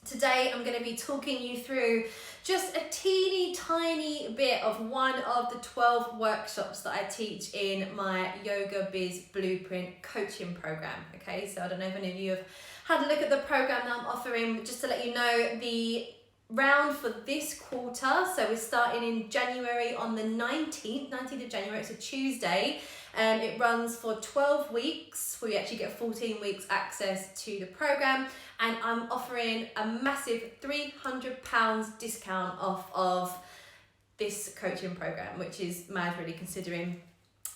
Today I'm going to be talking you through just a teeny tiny bit of one of the 12 workshops that I teach in my Yoga Biz Blueprint coaching program. Okay, so I don't know if any of you have had a look at the program that I'm offering, but just to let you know, the round for this quarter, so we're starting in January on the 19th of January, it's a Tuesday. It runs for 12 weeks, where you actually get 14 weeks access to the program, and I'm offering a massive £300 discount off of this coaching program, which is mad really, considering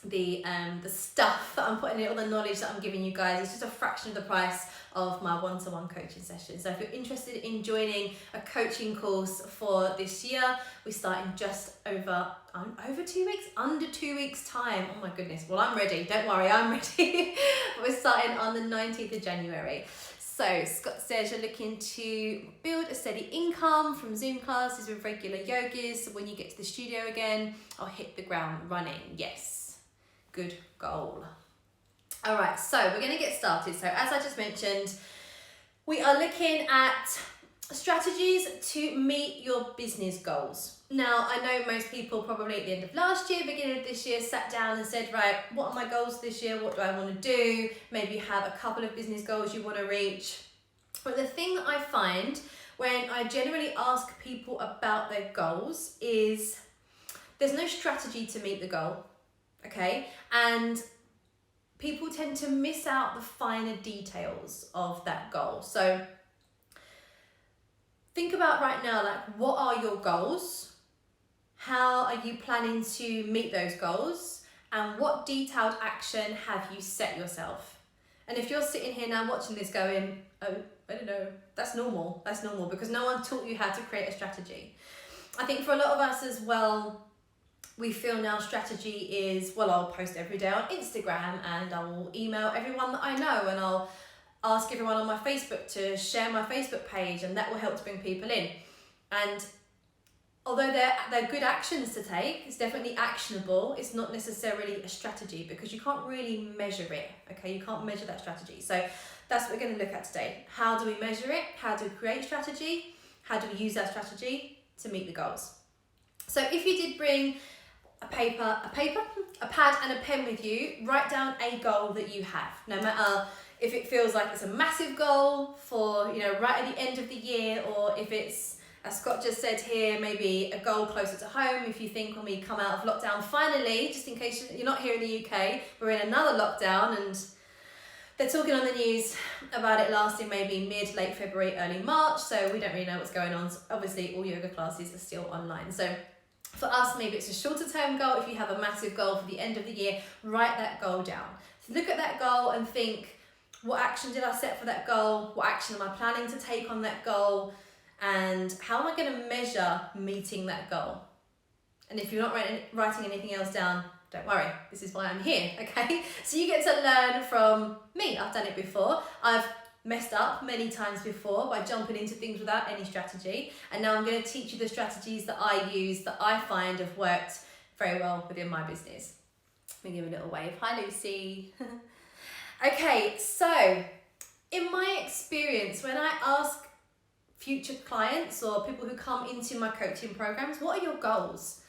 the stuff that I'm putting in, all the knowledge that I'm giving you guys. It's just a fraction of the price of my one-to-one coaching session. So if you're interested in joining a coaching course for this year, we start in just over 2 weeks, under 2 weeks time. Oh my goodness. Well, I'm ready. Don't worry, I'm ready. We're starting on the 19th of January. So Scott says you're looking to build a steady income from Zoom classes with regular yogis. So when you get to the studio again, I'll hit the ground running. Yes. Good goal. All right, so we're going to get started. So as I just mentioned, we are looking at strategies to meet your business goals. Now, I know most people probably at the end of last year, beginning of this year, sat down and said, right, what are my goals this year? What do I want to do? Maybe have a couple of business goals you want to reach. But the thing that I find when I generally ask people about their goals is there's no strategy to meet the goal, okay? And people tend to miss out the finer details of that goal. So think about right now, like, what are your goals? How are you planning to meet those goals? And what detailed action have you set yourself? And if you're sitting here now watching this going, oh, I don't know, that's normal. That's normal, because no one taught you how to create a strategy. I think for a lot of us as well, we feel now strategy is, well, I'll post every day on Instagram and I will email everyone that I know and I'll ask everyone on my Facebook to share my Facebook page, and that will help to bring people in. And although they're good actions to take, it's definitely actionable, it's not necessarily a strategy because you can't really measure it, okay? You can't measure that strategy. So that's what we're going to look at today. How do we measure it? How do we create strategy? How do we use that strategy to meet the goals? So if you did bring a pad and a pen with you, write down a goal that you have. No matter if it feels like it's a massive goal for, right at the end of the year, or if it's, as Scott just said here, maybe a goal closer to home. If you think when we come out of lockdown, finally, just in case you're not here in the UK, we're in another lockdown, and they're talking on the news about it lasting maybe late February, early March. So we don't really know what's going on. So obviously, all yoga classes are still online. So for us, maybe it's a shorter term goal. If you have a massive goal for the end of the year, write that goal down. So look at that goal and think, what action did I set for that goal? What action am I planning to take on that goal? And how am I going to measure meeting that goal? And if you're not writing anything else down, don't worry, this is why I'm here, okay? So you get to learn from me. I've done it before. I've messed up many times before by jumping into things without any strategy. And now I'm going to teach you the strategies that I use, that I find have worked very well within my business. Let me give a little wave. Hi, Lucy. Okay, so in my experience, when I ask future clients or people who come into my coaching programs, what are your goals?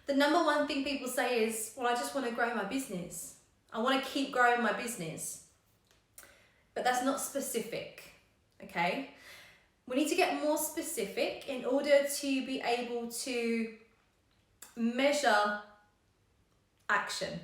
The number one thing people say is, well, I just want to grow my business. I want to keep growing my business. But that's not specific, okay? We need to get more specific in order to be able to measure action.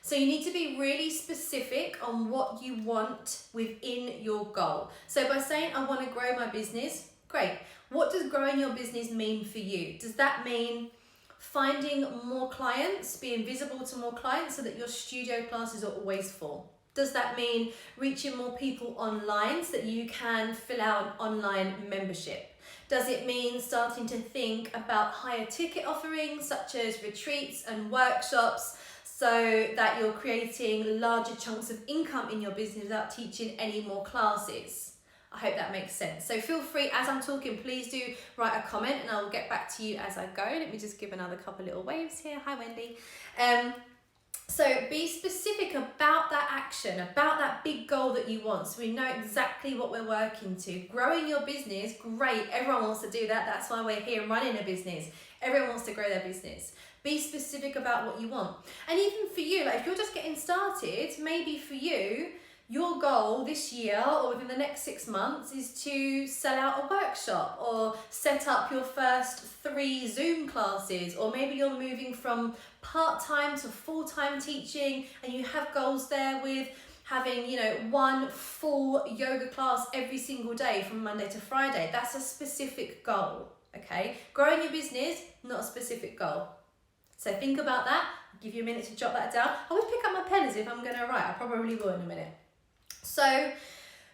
So you need to be really specific on what you want within your goal. So by saying, I want to grow my business, great. What does growing your business mean for you? Does that mean finding more clients, being visible to more clients so that your studio classes are always full? Does that mean reaching more people online so that you can fill out an online membership? Does it mean starting to think about higher ticket offerings such as retreats and workshops, so that you're creating larger chunks of income in your business without teaching any more classes? I hope that makes sense. So feel free, as I'm talking, please do write a comment and I'll get back to you as I go. Let me just give another couple little waves here. Hi, Wendy. So be specific about that action, about that big goal that you want, so we know exactly what we're working to. Growing your business, great, everyone wants to do that. That's why we're here running a business. Everyone wants to grow their business. Be specific about what you want. And even for you, like if you're just getting started, maybe for you, your goal this year or within the next 6 months is to sell out a workshop or set up your first 3 Zoom classes, or maybe you're moving from part-time to full-time teaching and you have goals there with having, 1 full yoga class every single day from Monday to Friday. That's a specific goal, okay? Growing your business, not a specific goal. So think about that. I'll give you a minute to jot that down. I always pick up my pen as if I'm going to write. I probably will in a minute. So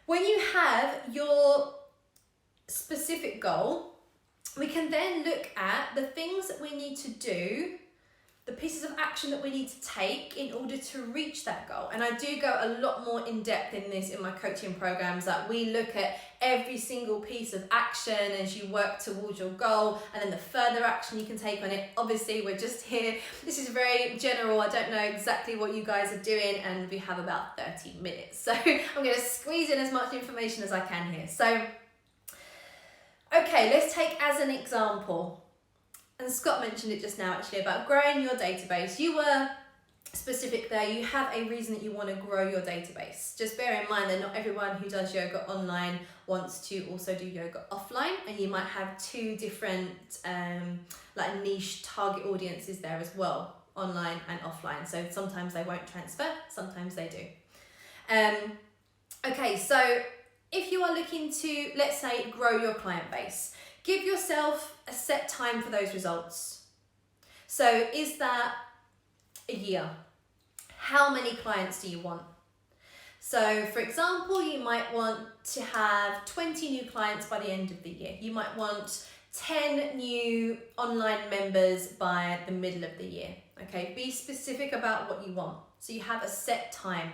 when you have your specific goal, we can then look at the things that we need to do, the pieces of action that we need to take in order to reach that goal. And I do go a lot more in depth in this in my coaching programs, that we look at every single piece of action as you work towards your goal, and then the further action you can take on it. Obviously, we're just here. This is very general. I don't know exactly what you guys are doing, and we have about 30 minutes. So I'm going to squeeze in as much information as I can here. So, okay, let's take as an example. And Scott mentioned it just now actually about growing your database. You were specific there. You have a reason that you want to grow your database. Just bear in mind that not everyone who does yoga online wants to also do yoga offline, and you might have 2 different like niche target audiences there as well, online and offline. So sometimes they won't transfer, sometimes they do. Okay, so if you are looking to, let's say, grow your client base, give yourself a set time for those results. So is that a year? How many clients do you want? So for example, you might want to have 20 new clients by the end of the year. You might want 10 new online members by the middle of the year. Okay, be specific about what you want. So you have a set time.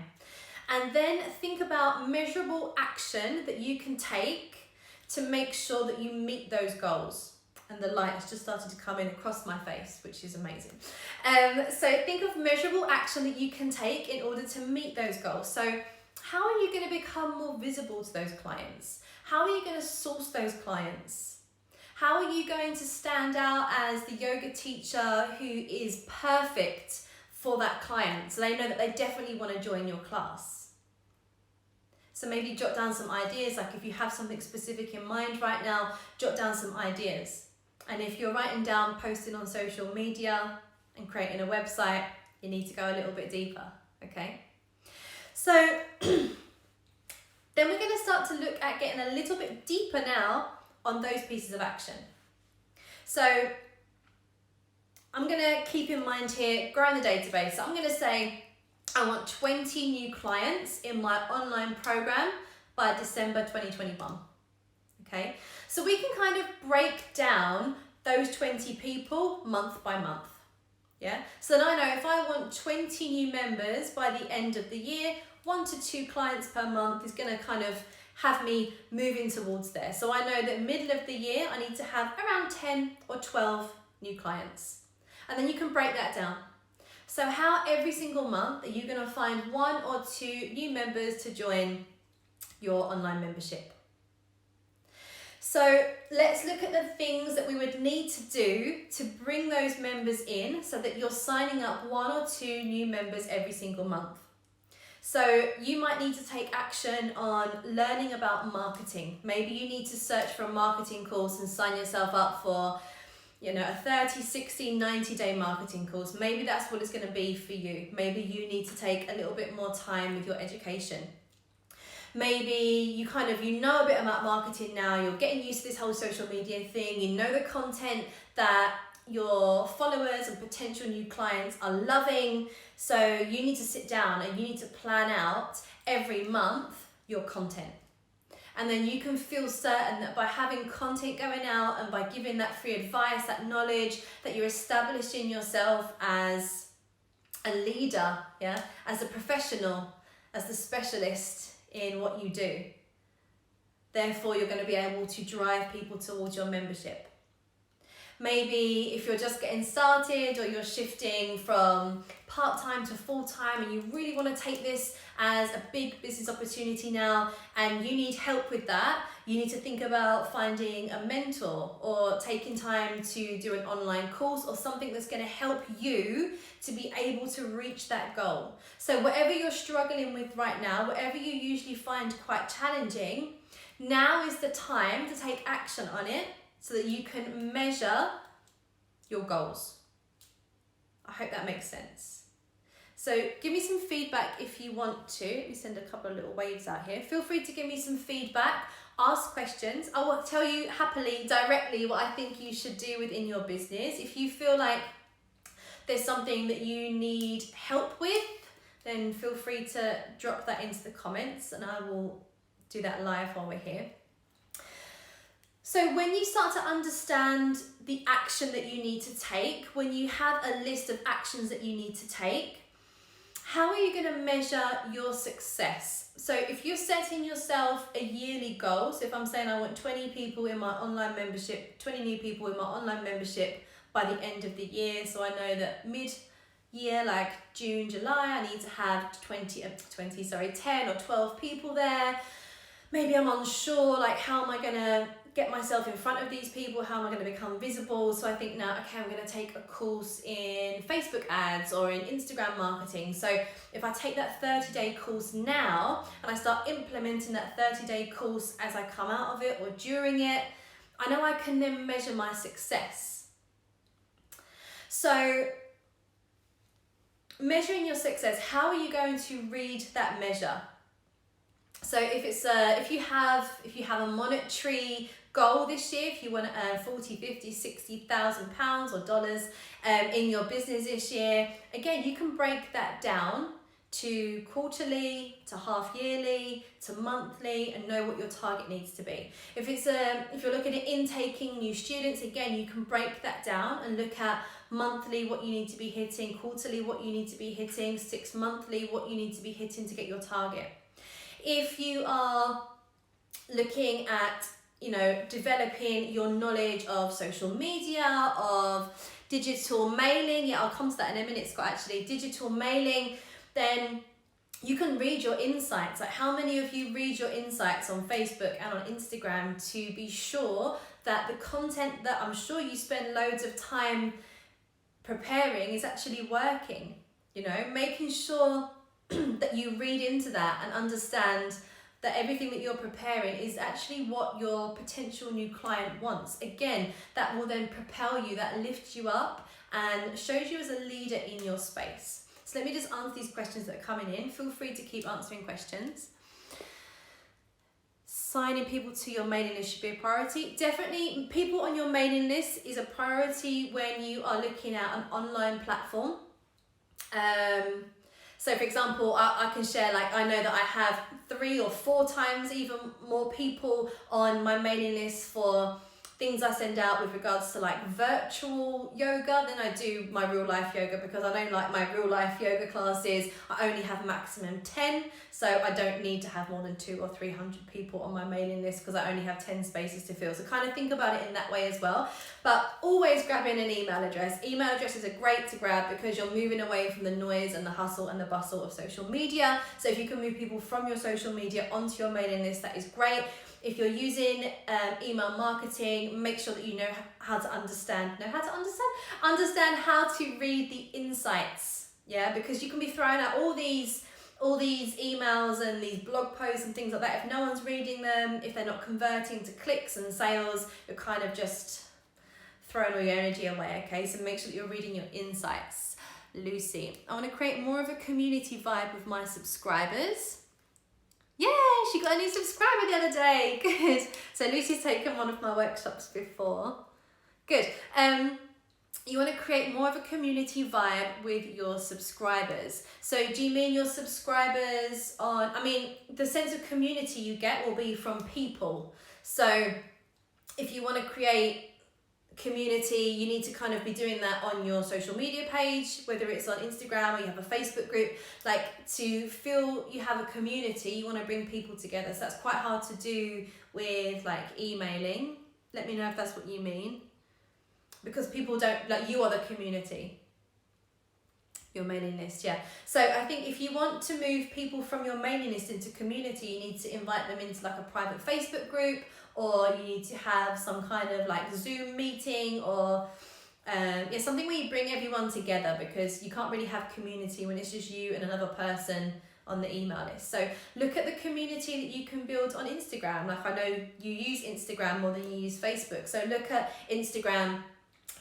And then think about measurable action that you can take to make sure that you meet those goals. And the light has just started to come in across my face, which is amazing. So think of measurable action that you can take in order to meet those goals. So how are you going to become more visible to those clients? How are you going to source those clients? How are you going to stand out as the yoga teacher who is perfect for that client, so they know that they definitely want to join your class? So maybe jot down some ideas, like if you have something specific in mind right now, jot down some ideas. And if you're writing down, posting on social media and creating a website, you need to go a little bit deeper, okay? So then we're going to start to look at getting a little bit deeper now on those pieces of action. So I'm going to keep in mind here, growing the database. So I'm going to say, I want 20 new clients in my online program by December 2021. Okay, so we can kind of break down those 20 people month by month. Yeah, so then I know if I want 20 new members by the end of the year, 1 to 2 clients per month is going to kind of have me moving towards there. So I know that middle of the year, I need to have around 10 or 12 new clients. And then you can break that down. So how every single month are you going to find 1 or 2 new members to join your online membership? So let's look at the things that we would need to do to bring those members in so that you're signing up 1 or 2 new members every single month. So you might need to take action on learning about marketing. Maybe you need to search for a marketing course and sign yourself up for a 30, 60, 90-day marketing course. Maybe that's what it's going to be for you. Maybe you need to take a little bit more time with your education. Maybe you know a bit about marketing now, you're getting used to this whole social media thing, you know the content that your followers and potential new clients are loving, so you need to sit down and you need to plan out every month your content. And then you can feel certain that by having content going out and by giving that free advice, that knowledge, that you're establishing yourself as a leader, as a professional, as the specialist in what you do. Therefore, you're going to be able to drive people towards your membership. Maybe if you're just getting started or you're shifting from part-time to full-time and you really want to take this as a big business opportunity now and you need help with that, you need to think about finding a mentor or taking time to do an online course or something that's going to help you to be able to reach that goal. So whatever you're struggling with right now, whatever you usually find quite challenging, now is the time to take action on it so that you can measure your goals. I hope that makes sense. So give me some feedback if you want to. Let me send a couple of little waves out here. Feel free to give me some feedback, ask questions. I will tell you happily, directly what I think you should do within your business. If you feel like there's something that you need help with, then feel free to drop that into the comments and I will do that live while we're here. So when you start to understand the action that you need to take, when you have a list of actions that you need to take, how are you going to measure your success? So if you're setting yourself a yearly goal, so if I'm saying I want 20 people in my online membership, 20 new people in my online membership by the end of the year, so I know that mid-year, like June, July, I need to have 10 or 12 people there. Maybe I'm unsure, like how am I going to get myself in front of these people? How am I going to become visible? So I think now, okay, I'm going to take a course in Facebook ads or in Instagram marketing. So if I take that 30-day course now and I start implementing that 30-day course as I come out of it or during it, I know I can then measure my success. So measuring your success, how are you going to read that measure? So if you have a monetary goal this year, if you want to earn 40, 50, 60,000 pounds or dollars in your business this year, again, you can break that down to quarterly, to half yearly, to monthly, and know what your target needs to be. If you're looking at intaking new students, again, you can break that down and look at monthly what you need to be hitting, quarterly what you need to be hitting, 6 monthly what you need to be hitting to get your target. If you are looking at, developing your knowledge of social media, of digital mailing, I'll come to that in a minute, Scott, actually, digital mailing, then you can read your insights. Like how many of you read your insights on Facebook and on Instagram to be sure that the content that I'm sure you spend loads of time preparing is actually working, making sure that you read into that and understand that everything that you're preparing is actually what your potential new client wants. Again, that will then propel you, that lifts you up and shows you as a leader in your space. So let me just answer these questions that are coming in. Feel free to keep answering questions. Signing people to your mailing list should be a priority. Definitely, people on your mailing list is a priority when you are looking at an online platform. So for example, I can share, like, I know that I have 3 or 4 times even more people on my mailing list for things I send out with regards to like virtual yoga than I do my real life yoga, because I don't like my real life yoga classes. I only have a maximum 10, so I don't need to have more than 200 or 300 people on my mailing list because I only have 10 spaces to fill. So kind of think about it in that way as well. But always grabbing an email address. Email addresses are great to grab because you're moving away from the noise and the hustle and the bustle of social media. So if you can move people from your social media onto your mailing list, that is great. If you're using email marketing, make sure that you know how to understand how to read the insights. Yeah, because you can be throwing out all these emails and these blog posts and things like that. If no one's reading them, if they're not converting to clicks and sales, you're kind of just throwing all your energy away. Okay, so make sure that you're reading your insights. Lucy, I want to create more of a community vibe with my subscribers. Yeah, she got a new subscriber the other day. Good. So Lucy's taken one of my workshops before. Good. You want to create more of a community vibe with your subscribers. So do you mean your subscribers on, the sense of community you get will be from people. So if you want to create community, you need to kind of be doing that on your social media page, whether it's on Instagram or you have a Facebook group. Like, to feel you have a community, you want to bring people together. So that's quite hard to do with like emailing. Let me know if that's what you mean. because people don't, like, you are the community. Your mailing list, yeah. So I think if you want to move people from your mailing list into community, you need to invite them into like a private Facebook group, or you need to have some kind of like Zoom meeting, or something where you bring everyone together, because you can't really have community when it's just you and another person on the email list. So look at the community that you can build on Instagram. Like, I know you use Instagram more than you use Facebook. So look at Instagram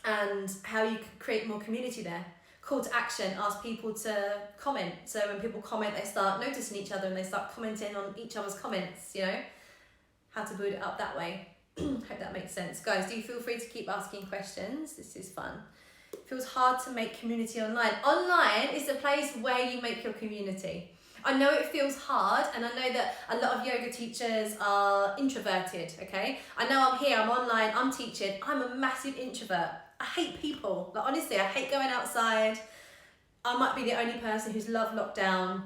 and how you can create more community there. Call to action, ask people to comment. So when people comment, they start noticing each other and they start commenting on each other's comments, you know, how to build it up that way. Hope that makes sense. Guys, do feel free to keep asking questions. This is fun. It feels hard to make community online. Online is the place where you make your community. I know it feels hard, and I know that a lot of yoga teachers are introverted, okay? I know I'm here, I'm online, I'm teaching. I'm a massive introvert. I hate people. Like, honestly, I hate going outside. I might be the only person who's loved lockdown.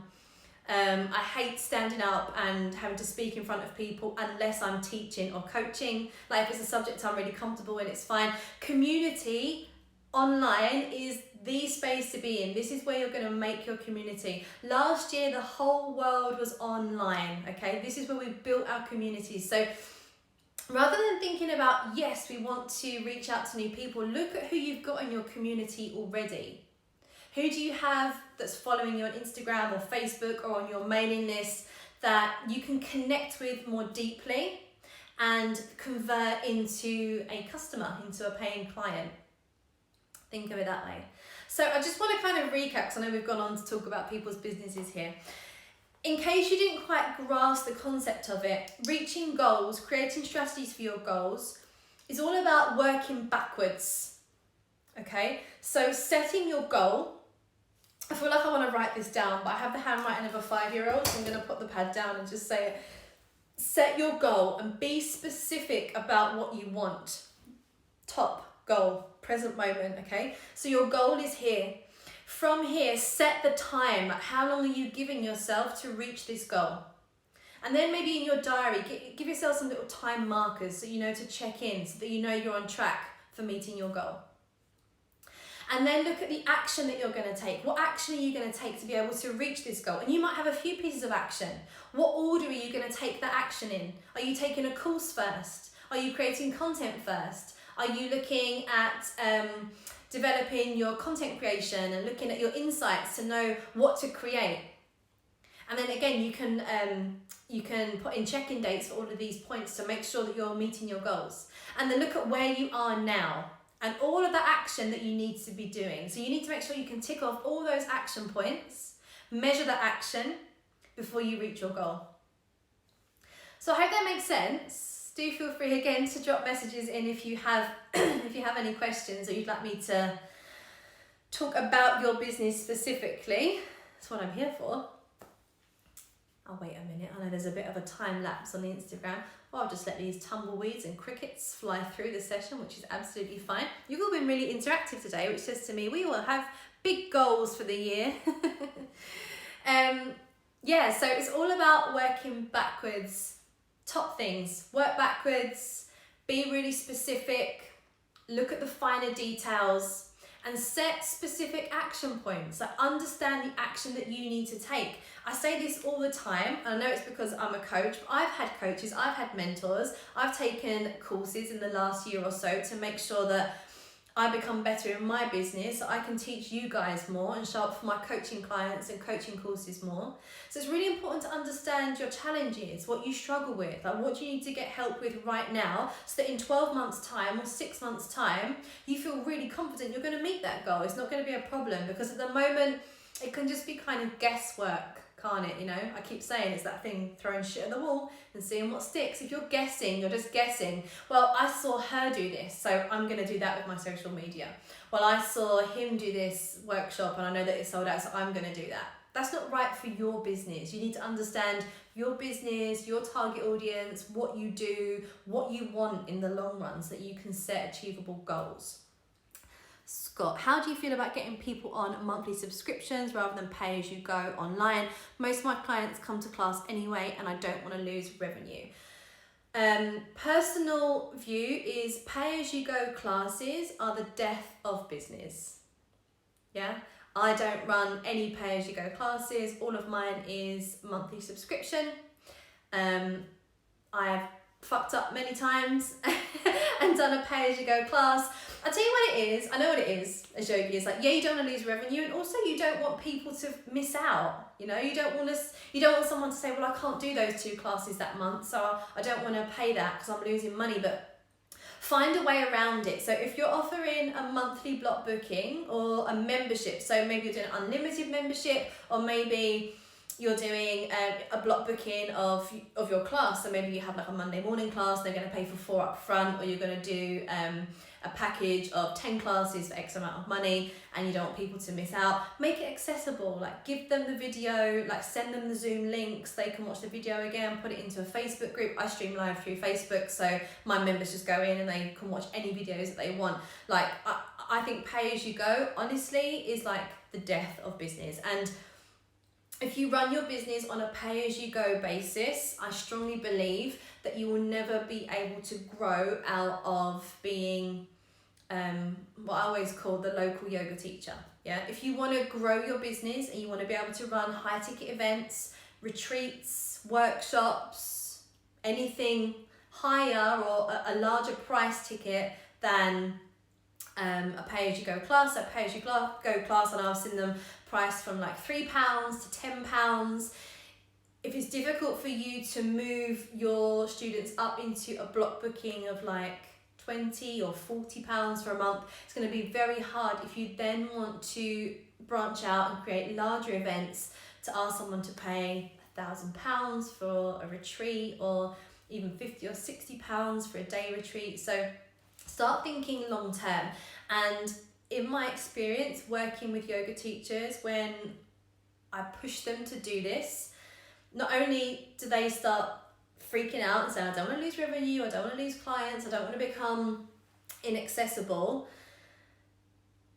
I hate standing up and having to speak in front of people unless I'm teaching or coaching. Like, if it's a subject I'm really comfortable in, it's fine. Community online is the space to be in. This is where you're going to make your community. Last year, the whole world was online, okay? This is where we built our communities. So rather than thinking about, yes, we want to reach out to new people, look at who you've got in your community already. Who do you have that's following you on Instagram or Facebook or on your mailing list that you can connect with more deeply and convert into a customer, into a paying client? Think of it that way. So I just want to kind of recap, because I know we've gone on to talk about people's businesses here. In case you didn't quite grasp the concept of it, reaching goals, creating strategies for your goals is all about working backwards, okay? So setting your goal, I feel like I want to write this down, but I have the handwriting of a 5-year-old, so I'm going to put the pad down and just say it. Set your goal and be specific about what you want. Top goal, present moment, okay? So your goal is here. From here, set the time. How long are you giving yourself to reach this goal? And then maybe in your diary, give yourself some little time markers so you know to check in, so that you know you're on track for meeting your goal. And then look at the action that you're going to take. What action are you going to take to be able to reach this goal? And you might have a few pieces of action. What order are you going to take that action in? Are you taking a course first? Are you creating content first? Are you looking at developing your content creation and looking at your insights to know what to create? And then again, you can put in check-in dates for all of these points to make sure that you're meeting your goals. And then look at where you are now and all of the action that you need to be doing. So you need to make sure you can tick off all those action points, measure the action before you reach your goal. So I hope that makes sense. Do feel free again to drop messages in if you have any questions, or you'd like me to talk about your business specifically. That's what I'm here for. I'll wait a minute. I know there's a bit of a time lapse on the Instagram. Well, I'll just let these tumbleweeds and crickets fly through the session, which is absolutely fine. You've all been really interactive today, which says to me we all have big goals for the year. So it's all about working backwards. Top things, work backwards, be really specific, look at the finer details, and set specific action points. So understand the action that you need to take. I say this all the time, and I know it's because I'm a coach, but I've had coaches, I've had mentors, I've taken courses in the last year or so to make sure that I become better in my business, so I can teach you guys more and show up for my coaching clients and coaching courses more. So it's really important to understand your challenges, what you struggle with, like what you need to get help with right now, so that in 12 months time or 6 months time, you feel really confident you're going to meet that goal. It's not going to be a problem, because at the moment, it can just be kind of guesswork, can't it? You know, I keep saying it's that thing, throwing shit at the wall and seeing what sticks. If you're guessing, you're just guessing. Well, I saw her do this, so I'm going to do that with my social media. Well, I saw him do this workshop and I know that it sold out, so I'm going to do that. That's not right for your business. You need to understand your business, your target audience, what you do, what you want in the long run, so that you can set achievable goals. Scott, how do you feel about getting people on monthly subscriptions rather than pay as you go online? Most of my clients come to class anyway, and I don't want to lose revenue. Personal view is pay-as-you-go classes are the death of business. Yeah, I don't run any pay-as-you-go classes. All of mine is monthly subscription. I've fucked up many times and done a pay-as-you-go class. I'll tell you what it is. I know what it is, as yogi is like, yeah, you don't want to lose revenue, and also you don't want people to miss out. You know, you don't want someone to say, well, I can't do those 2 classes that month, so I don't want to pay that because I'm losing money. But find a way around it. So if you're offering a monthly block booking or a membership, so maybe you're doing an unlimited membership, or maybe you're doing a block booking of your class, so maybe you have like a Monday morning class, they're going to pay for 4 up front, or you're going to do a package of 10 classes for X amount of money, and you don't want people to miss out. Make it accessible, like give them the video, like send them the Zoom links, they can watch the video again, put it into a Facebook group. I stream live through Facebook, so my members just go in and they can watch any videos that they want. Like I think pay as you go honestly is like the death of business. And if you run your business on a pay-as-you-go basis, I strongly believe that you will never be able to grow out of being what I always call the local yoga teacher. Yeah, if you want to grow your business and you want to be able to run high-ticket events, retreats, workshops, anything higher or a larger price ticket than a pay-as-you-go class. A pay-as-you-go class, and I've seen them priced from like £3 to £10. If it's difficult for you to move your students up into a block booking of like £20 or £40 for a month, it's going to be very hard if you then want to branch out and create larger events to ask someone to pay £1,000 for a retreat, or even £50 or £60 for a day retreat. So start thinking long term. And in my experience working with yoga teachers, when I push them to do this, not only do they start freaking out and say, I don't want to lose revenue, I don't want to lose clients, I don't want to become inaccessible.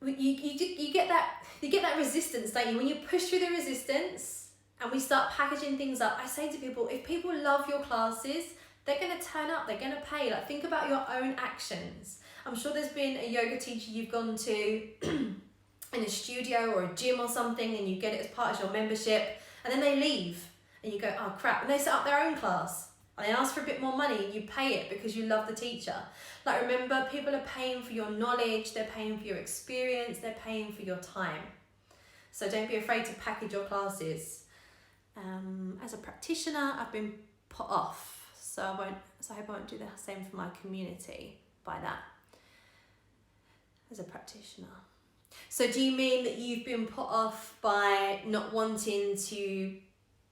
You get that resistance, don't you? When you push through the resistance and we start packaging things up, I say to people, if people love your classes, they're going to turn up, they're going to pay. Like, think about your own actions. I'm sure there's been a yoga teacher you've gone to in a studio or a gym or something, and you get it as part of your membership, and then they leave and you go, oh crap, and they set up their own class and they ask for a bit more money and you pay it because you love the teacher. Like, remember, people are paying for your knowledge, they're paying for your experience, they're paying for your time. So don't be afraid to package your classes. As a practitioner, I've been put off, so I hope I won't do the same for my community by that. As a practitioner. So do you mean that you've been put off by not wanting to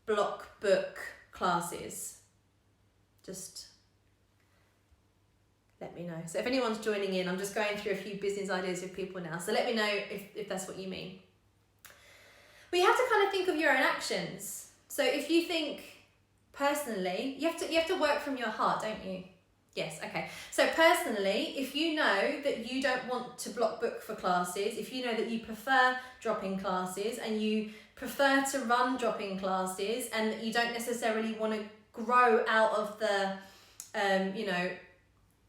block book classes? Just let me know. So if anyone's joining in, I'm just going through a few business ideas with people now. So let me know if that's what you mean. But you have to kind of think of your own actions. So if you think personally, you have to work from your heart, don't you? Yes, okay. So personally, if you know that you don't want to block book for classes, if you know that you prefer drop-in classes and you prefer to run drop-in classes, and that you don't necessarily want to grow out of the,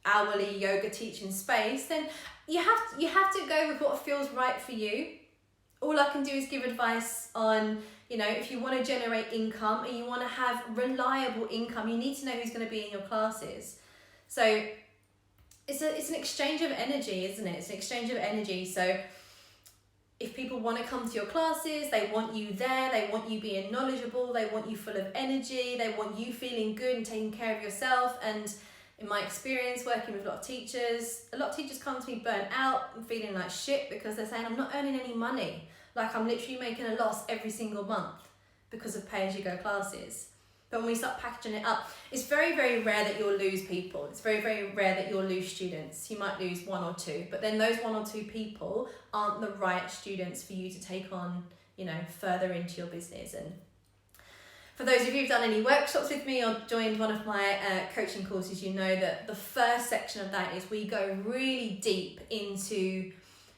hourly yoga teaching space, then you have to go with what feels right for you. All I can do is give advice on, if you want to generate income and you want to have reliable income, you need to know who's going to be in your classes. So it's an exchange of energy, isn't it? It's an exchange of energy. So if people want to come to your classes, they want you there, they want you being knowledgeable, they want you full of energy, they want you feeling good and taking care of yourself. And in my experience working with a lot of teachers come to me burnt out and feeling like shit because they're saying, I'm not earning any money. Like, I'm literally making a loss every single month because of pay-as-you-go classes. But when we start packaging it up, it's very, very rare that you'll lose people. It's very, very rare that you'll lose students. You might lose 1 or 2, but then those 1 or 2 people aren't the right students for you to take on, further into your business. And for those of you who've done any workshops with me or joined one of my coaching courses, you know that the first section of that is we go really deep into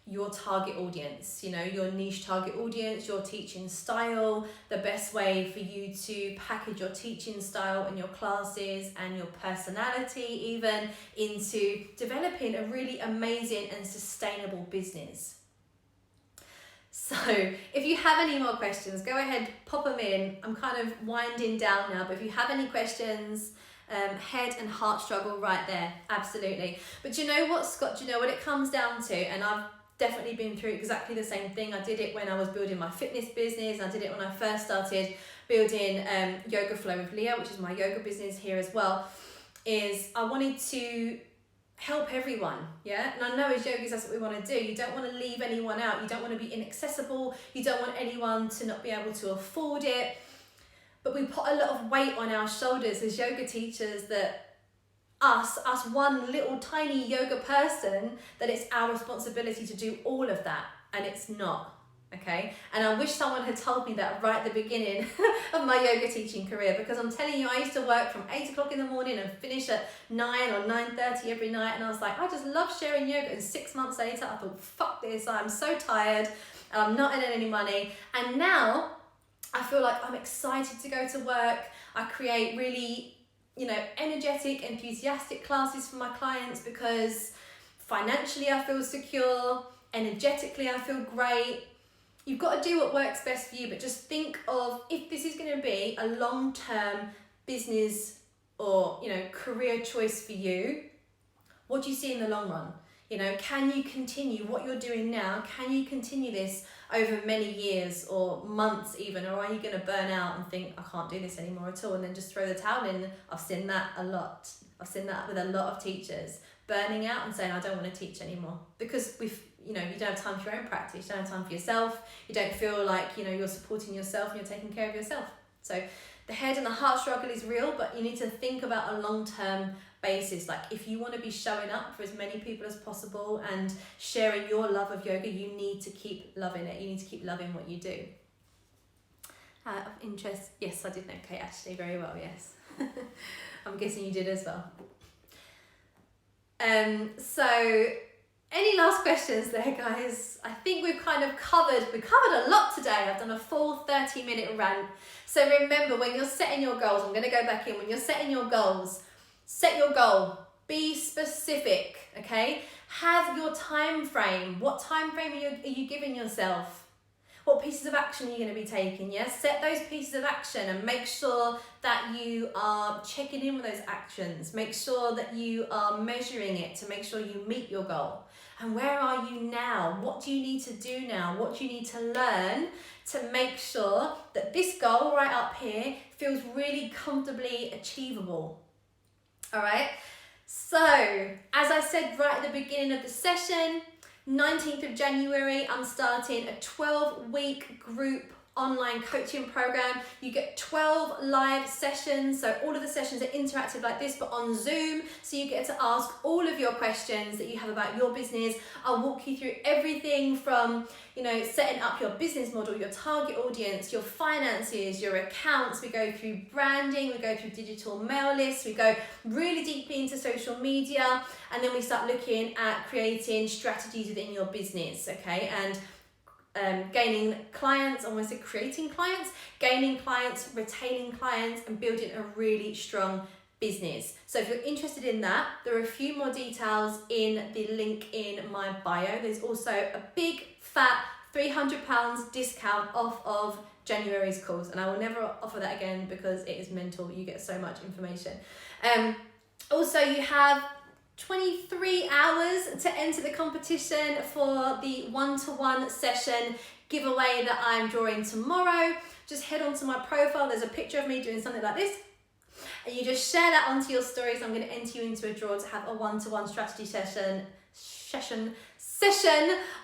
your target audience, you know, your niche target audience, your teaching style, the best way for you to package your teaching style and your classes and your personality even into developing a really amazing and sustainable business. So if you have any more questions, go ahead, pop them in. I'm kind of winding down now, but if you have any questions, head and heart struggle right there, absolutely. But do you know what, Scott, do you know what it comes down to? And I've definitely been through exactly the same thing. I did it when I was building my fitness business. I did it when I first started building Yoga Flow with Leah, which is my yoga business here as well, is I wanted to help everyone, yeah? And I know as yogis that's what we want to do. You don't want to leave anyone out. You don't want to be inaccessible. You don't want anyone to not be able to afford it. But we put a lot of weight on our shoulders as yoga teachers that us one little tiny yoga person, that it's our responsibility to do all of that, and it's not, okay? And I wish someone had told me that right at the beginning of my yoga teaching career, because I'm telling you, I used to work from 8 o'clock in the morning and finish at 9 or 9:30 every night, and I was like, I just love sharing yoga, and 6 months later I thought, fuck this, I'm so tired, I'm not earning any money. And now I feel like I'm excited to go to work. I create really, you know, energetic, enthusiastic classes for my clients because financially I feel secure, energetically I feel great. You've got to do what works best for you, but just think of, if this is going to be a long-term business or, you know, career choice for you, what do you see in the long run? You know, can you continue what you're doing now? Can you continue this over many years or months even? Or are you going to burn out and think, I can't do this anymore at all, and then just throw the towel in? I've seen that a lot. I've seen that with a lot of teachers, burning out and saying, I don't want to teach anymore. Because you know, you don't have time for your own practice, you don't have time for yourself, you don't feel like, you know, you're supporting yourself and you're taking care of yourself. So the head and the heart struggle is real, but you need to think about a long-term basis. Like, if you want to be showing up for as many people as possible and sharing your love of yoga, you need to keep loving it. You need to keep loving what you do. Of interest, yes, I did know Kate actually very well, yes. I'm guessing you did as well. So any last questions there, guys? I think we've covered a lot today. I've done a full 30-minute rant. So remember, when you're setting your goals, I'm going to go back in, when you're setting your goals, set your goal, be specific, okay? Have your time frame. What time frame are you giving yourself? What pieces of action are you going to be taking? Yes, set those pieces of action and make sure that you are checking in with those actions. Make sure that you are measuring it to make sure you meet your goal. And where are you now? What do you need to do now? What do you need to learn to make sure that this goal right up here feels really comfortably achievable? All right, so as I said right at the beginning of the session, 19th of January, I'm starting a 12-week group online coaching program. You get 12 live sessions, so all of the sessions are interactive like this, but on Zoom, so you get to ask all of your questions that you have about your business. I'll walk you through everything from, you know, setting up your business model, your target audience, your finances, your accounts. We go through branding, we go through digital mail lists, we go really deeply into social media, and then we start looking at creating strategies within your business, okay? And gaining clients, almost creating clients, gaining clients, retaining clients, and building a really strong business. So if you're interested in that, there are a few more details in the link in my bio. There's also a big fat £300 discount off of January's calls, and I will never offer that again because it is mental. You get so much information. Also, you have 23 hours to enter the competition for the one-to-one session giveaway that I'm drawing tomorrow. Just head onto my profile. There's a picture of me doing something like this, and you just share that onto your stories. I'm going to enter you into a draw to have a one-to-one strategy session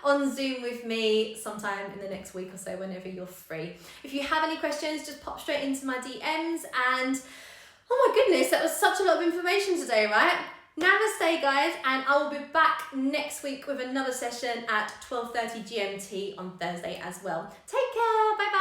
on Zoom with me sometime in the next week or so, whenever you're free. If you have any questions, just pop straight into my DMs. And oh my goodness, that was such a lot of information today, right? Namaste, guys, and I will be back next week with another session at 12:30 GMT on Thursday as well. Take care. Bye bye.